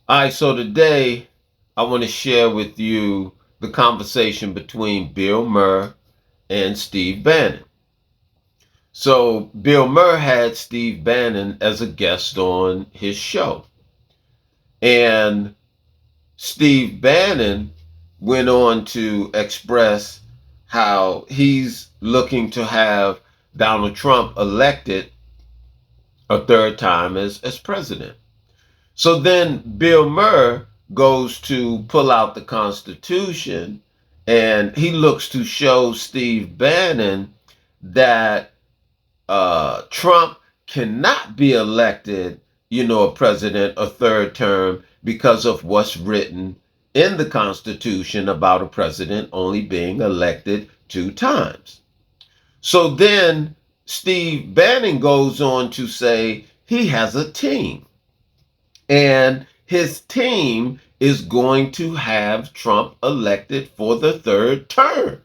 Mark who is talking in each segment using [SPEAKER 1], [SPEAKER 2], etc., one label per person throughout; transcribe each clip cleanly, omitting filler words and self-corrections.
[SPEAKER 1] All right, so today I want to share with you the conversation between Bill Maher and Steve Bannon. So, Bill Maher had Steve Bannon as a guest on his show. And Steve Bannon went on to express how he's looking to have Donald Trump elected a third time as president. So then Bill Maher goes to pull out the Constitution and he looks to show Steve Bannon that Trump cannot be elected, a president a third term because of what's written in the Constitution about a president only being elected two times. So then Steve Bannon goes on to say he has a team and his team is going to have Trump elected for the third term.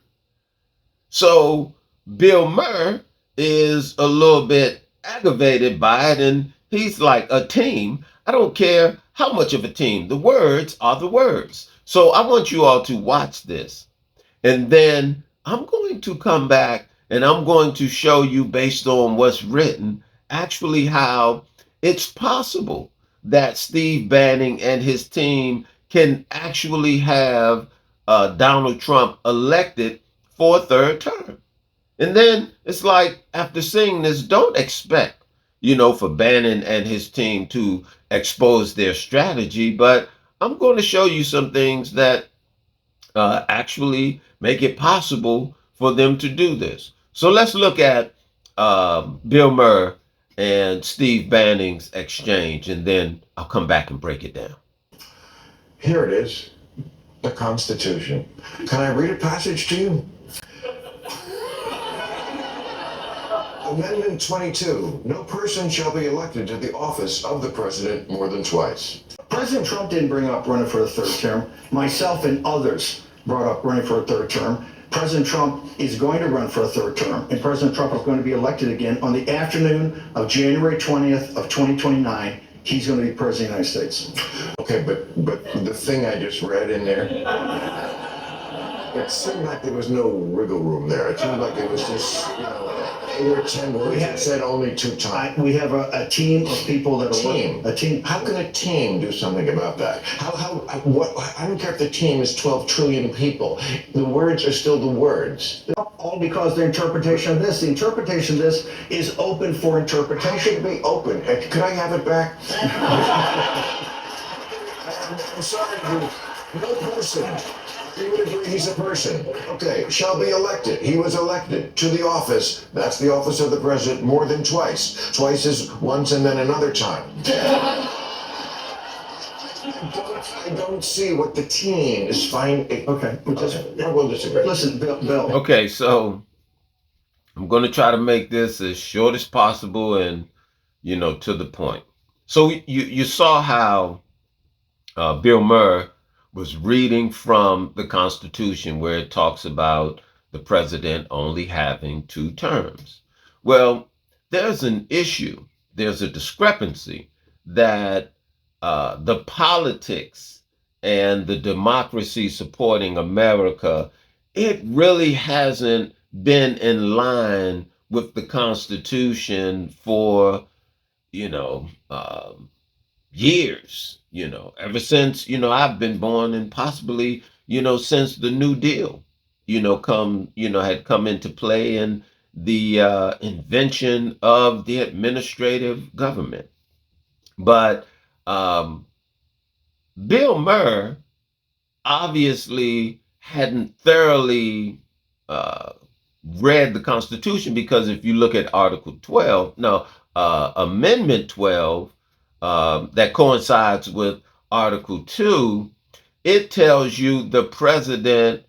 [SPEAKER 1] So Bill Maher is a little bit aggravated by it, and he's like, a team? I don't care how much of a team. The words are the words. So I want you all to watch this. And then I'm going to come back and I'm going to show you, based on what's written, actually how it's possible that Steve Bannon and his team can actually have Donald Trump elected for a third term. And then it's like, after seeing this, don't expect, for Bannon and his team to expose their strategy, but I'm going to show you some things that actually make it possible for them to do this. So let's look at Bill Maher and Steve Bannon's exchange, and then I'll come back and break it down.
[SPEAKER 2] Here it is, the Constitution. Can I read a passage to you? Amendment 22. No person shall be elected to the office of the president more than twice.
[SPEAKER 3] President Trump didn't bring up running for a third term. Myself and others brought up running for a third term. President Trump is going to run for a third term, and President Trump is going to be elected again on the afternoon of January 20th of 2029. He's going to be president of the United States.
[SPEAKER 2] Okay, but the thing I just read in there, it seemed like there was no wiggle room there. It seemed like it was just, 8 or 10 words. It said only 2 times.
[SPEAKER 3] We have a team of people that are
[SPEAKER 2] Team.
[SPEAKER 3] a team.
[SPEAKER 2] How can a team do something about that? What? I don't care if the team is 12 trillion people. The words are still the words.
[SPEAKER 3] All because the interpretation of this. The interpretation of this is open for interpretation.
[SPEAKER 2] How should it be open? Could I have it back? I'm sorry, no person. You would agree he's a person. Okay, shall be elected. He was elected to the office. That's the office of the president more than twice. Twice is once and then another time. I don't see what the team is finding.
[SPEAKER 3] Okay,
[SPEAKER 2] we'll disagree.
[SPEAKER 3] Listen, Bill.
[SPEAKER 1] Okay, so I'm going to try to make this as short as possible and, to the point. So you saw how Bill Maher was reading from the Constitution where it talks about the president only having 2 terms. Well, there's an issue, there's a discrepancy that the politics and the democracy supporting America, it really hasn't been in line with the Constitution for, years, ever since, I've been born, and possibly, since the New Deal, had come into play, and the invention of the administrative government. But Bill Maher obviously hadn't thoroughly read the Constitution, because if you look at Article 12, no, Amendment 12, that coincides with Article 2, it tells you the president,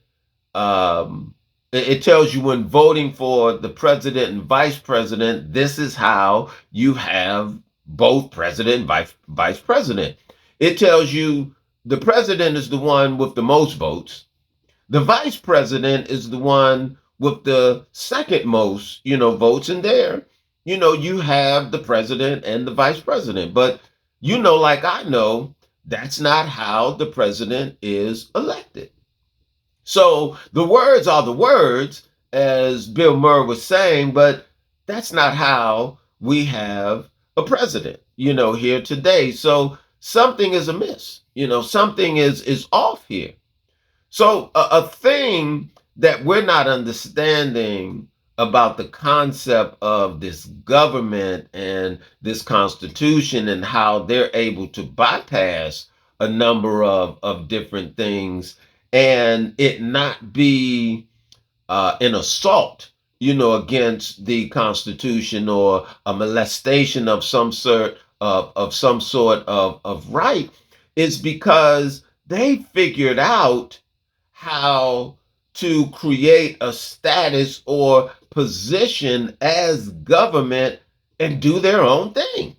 [SPEAKER 1] it tells you when voting for the president and vice president, this is how you have both president and vice president. It tells you the president is the one with the most votes. The vice president is the one with the second most, votes. And there, you have the president and the vice president. But, like I know, That's not how the president is elected. So the words are the words, as Bill Maher was saying, but that's not how we have a president, here today. So something is amiss. Something is off here. So a thing that we're not understanding about the concept of this government and this constitution and how they're able to bypass a number of different things and it not be an assault, against the Constitution or a molestation of some sort of right, is because they figured out how to create a status or position as government and do their own thing.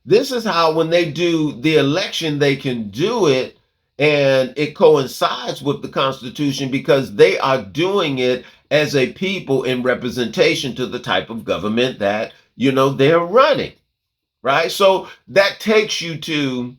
[SPEAKER 1] This is how, when they do the election, they can do it and it coincides with the Constitution because they are doing it as a people in representation to the type of government that, they're running, right? So that takes you to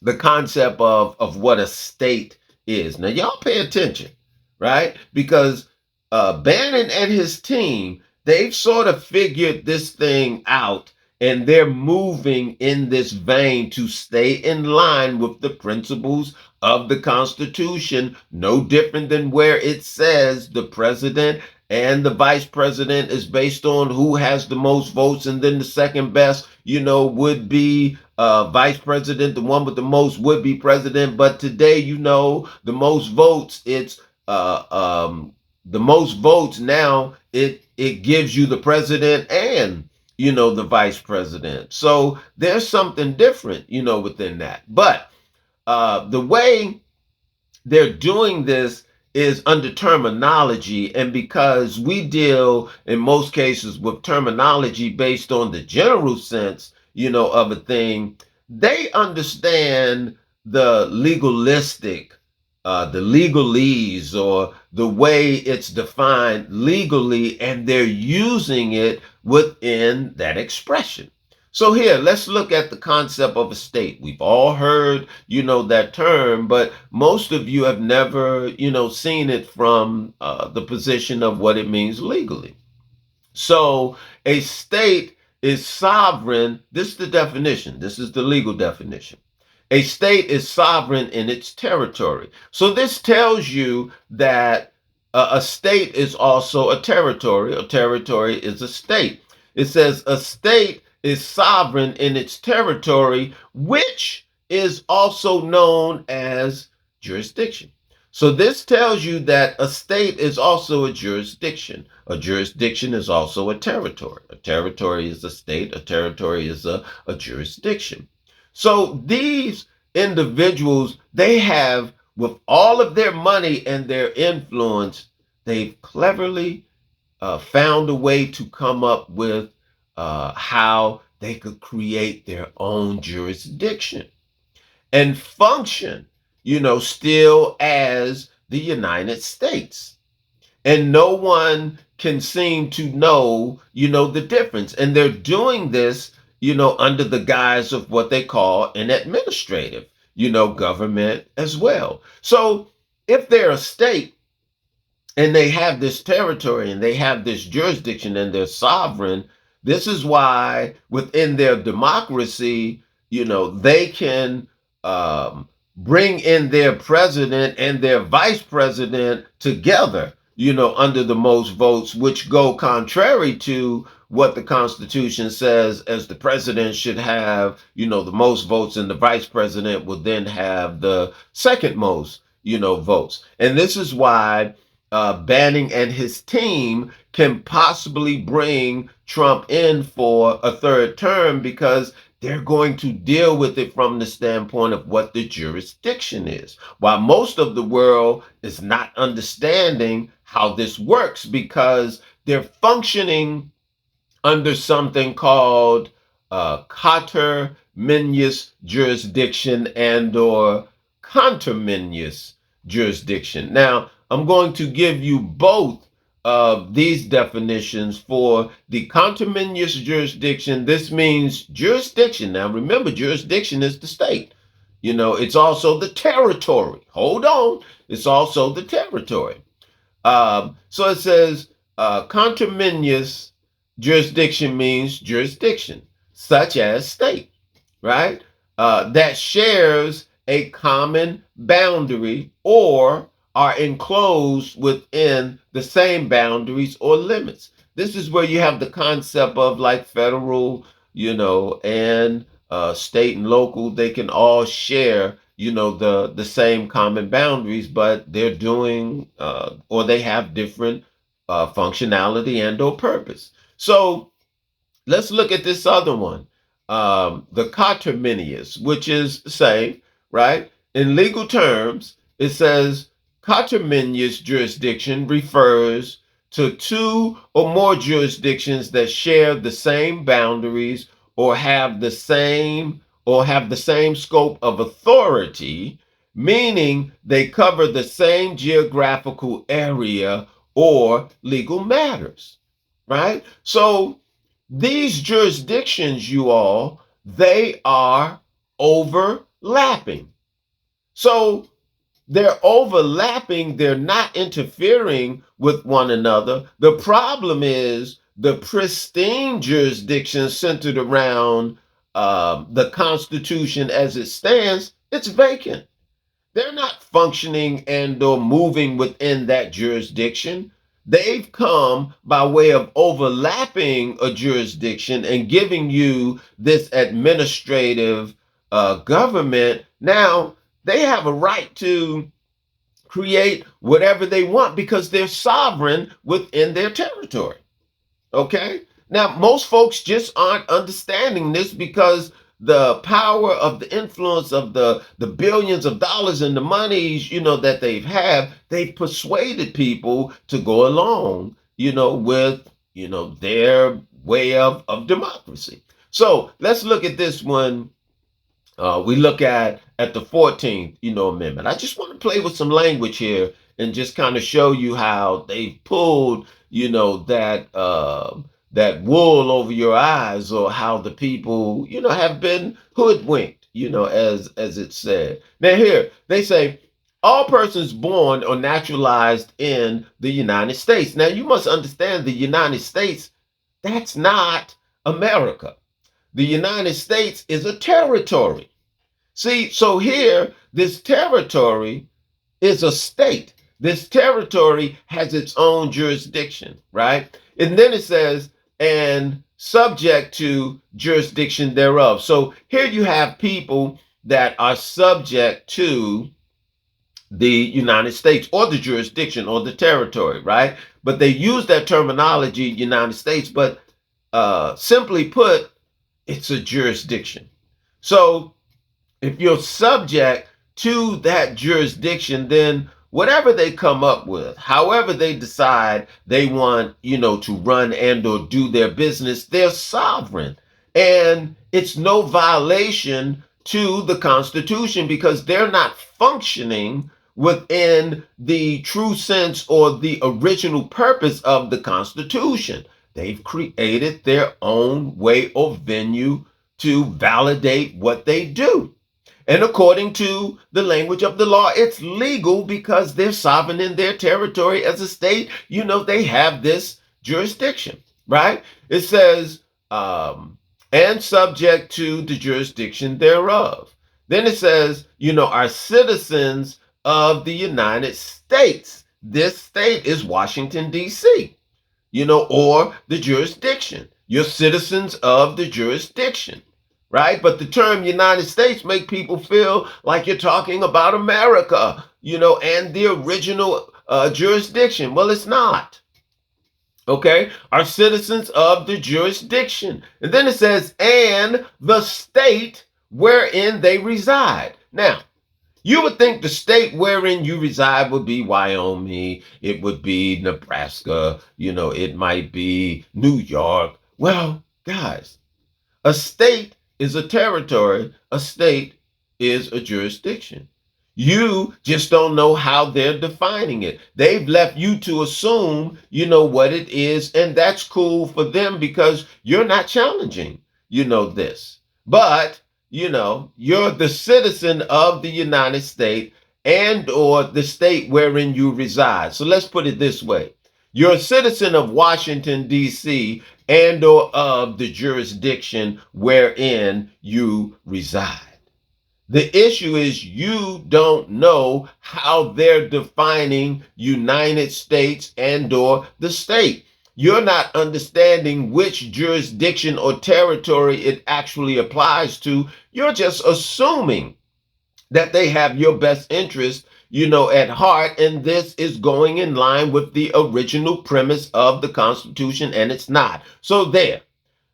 [SPEAKER 1] the concept of what a state is. Now, y'all pay attention, right? Because Bannon and his team, they've sort of figured this thing out and they're moving in this vein to stay in line with the principles of the Constitution, no different than where it says the president and the vice president is based on who has the most votes, and then the second best, would be vice president, the one with the most would be president. But today, the most votes, it's the most votes now, it gives you the president and the vice president. So there's something different, within that. But the way they're doing this is under terminology, and because we deal in most cases with terminology based on the general sense, of a thing, they understand the legalistic, the legalese, or the way it's defined legally, and they're using it within that expression. So here, let's look at the concept of a state. We've all heard, that term, but most of you have never, seen it from the position of what it means legally. So a state is sovereign. This is the definition. This is the legal definition. A state is sovereign in its territory. So this tells you that a state is also a territory. A territory is a state. It says a state is sovereign in its territory, which is also known as jurisdiction. So this tells you that a state is also a jurisdiction. A jurisdiction is also a territory. A territory is a state. A territory is a jurisdiction. So these individuals, they have, with all of their money and their influence, they've cleverly found a way to come up with how they could create their own jurisdiction and function, still as the United States. And no one can seem to know, the difference. And they're doing this, under the guise of what they call an administrative, government as well. So if they're a state and they have this territory and they have this jurisdiction and they're sovereign, this is why within their democracy, they can bring in their president and their vice president together, under the most votes, which go contrary to what the Constitution says, as the president should have, the most votes, and the vice president will then have the second most, votes. And this is why Bannon and his team can possibly bring Trump in for a third term, because they're going to deal with it from the standpoint of what the jurisdiction is. While most of the world is not understanding how this works, because they're functioning under something called coterminous jurisdiction and or conterminous jurisdiction. Now, I'm going to give you both of these definitions. For the conterminous jurisdiction, this means jurisdiction. Now, remember, jurisdiction is the state. It's also the territory. Hold on. It's also the territory. So it says conterminous jurisdiction means jurisdiction, such as state, right? That shares a common boundary or are enclosed within the same boundaries or limits. This is where you have the concept of like federal, and state and local. They can all share, the same common boundaries, but they're doing or they have different functionality and or purpose. So let's look at this other one, the coterminous, which is the same, right? In legal terms, it says coterminous jurisdiction refers to two or more jurisdictions that share the same boundaries or have the same scope of authority, meaning they cover the same geographical area or legal matters, right? So these jurisdictions, you all, they are overlapping. So they're overlapping, they're not interfering with one another. The problem is the pristine jurisdiction centered around the Constitution as it stands, it's vacant. They're not functioning and or moving within that jurisdiction. They've come by way of overlapping a jurisdiction and giving you this administrative government. Now they have a right to create whatever they want because they're sovereign within their territory. Okay. Now, most folks just aren't understanding this because the power of the influence of the billions of dollars and the monies, that they've persuaded people to go along, with, their way of democracy. So let's look at this one. We look at the 14th, amendment. I just want to play with some language here and just kind of show you how they pulled, that wool over your eyes, or how the people, have been hoodwinked, as it said. Now here they say all persons born or naturalized in the United States. Now you must understand the United States, that's not America. The United States is a territory. See, so here, this territory is a state. This territory has its own jurisdiction, right? And then it says, and subject to jurisdiction thereof. So here you have people that are subject to the United States or the jurisdiction or the territory, right? But they use that terminology, United States, but simply put, it's a jurisdiction. So if you're subject to that jurisdiction, then whatever they come up with, however they decide they want, to run and or do their business, they're sovereign. And it's no violation to the Constitution because they're not functioning within the true sense or the original purpose of the Constitution. They've created their own way or venue to validate what they do. And according to the language of the law, it's legal because they're sovereign in their territory as a state. They have this jurisdiction, right? It says, and subject to the jurisdiction thereof. Then it says, are citizens of the United States. This state is Washington, D.C., or the jurisdiction. You're citizens of the jurisdiction, right? But the term United States make people feel like you're talking about America, and the original jurisdiction. Well, it's not. Okay, are citizens of the jurisdiction. And then it says, and the state wherein they reside. Now, you would think the state wherein you reside would be Wyoming, it would be Nebraska, it might be New York. Well, guys, a state is a territory, a state is a jurisdiction. You just don't know how they're defining it. They've left you to assume, what it is, and that's cool for them because you're not challenging, this. But you're the citizen of the United States and or the state wherein you reside. So let's put it this way. You're a citizen of Washington, D.C., and or of the jurisdiction wherein you reside. The issue is you don't know how they're defining United States and or the state. You're not understanding which jurisdiction or territory it actually applies to. You're just assuming that they have your best interest, at heart. And this is going in line with the original premise of the Constitution, and it's not. So there.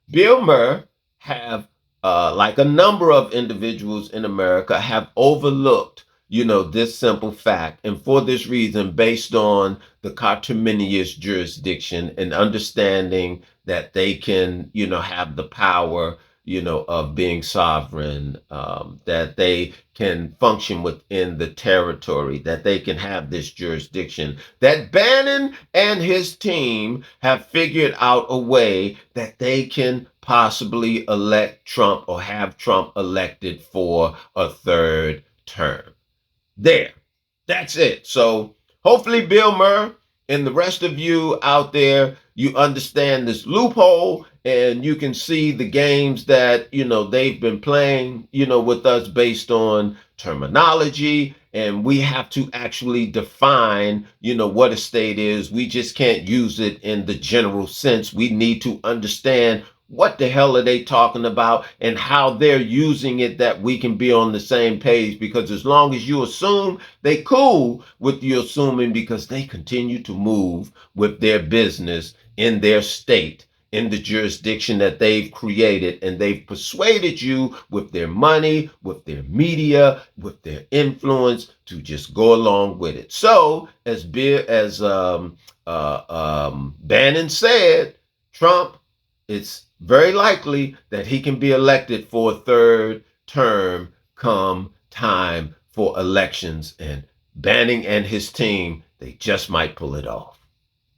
[SPEAKER 1] Bill Maher have, like a number of individuals in America, have overlooked, this simple fact. And for this reason, based on the conterminous jurisdiction and understanding that they can, have the power, of being sovereign, that they can function within the territory, that they can have this jurisdiction, that Bannon and his team have figured out a way that they can possibly elect Trump or have Trump elected for a third term. There. That's it. So hopefully, Bill Maher and the rest of you out there, you understand this loophole and you can see the games that, they've been playing, with us based on terminology. And we have to actually define, what a state is. We just can't use it in the general sense. We need to understand what the hell are they talking about and how they're using it, that we can be on the same page. Because as long as you assume, they cool with you assuming, because they continue to move with their business in their state, in the jurisdiction that they've created, and they've persuaded you with their money, with their media, with their influence to just go along with it. So as Bannon said, Trump, it's very likely that he can be elected for a third term come time for elections. And Bannon and his team, they just might pull it off.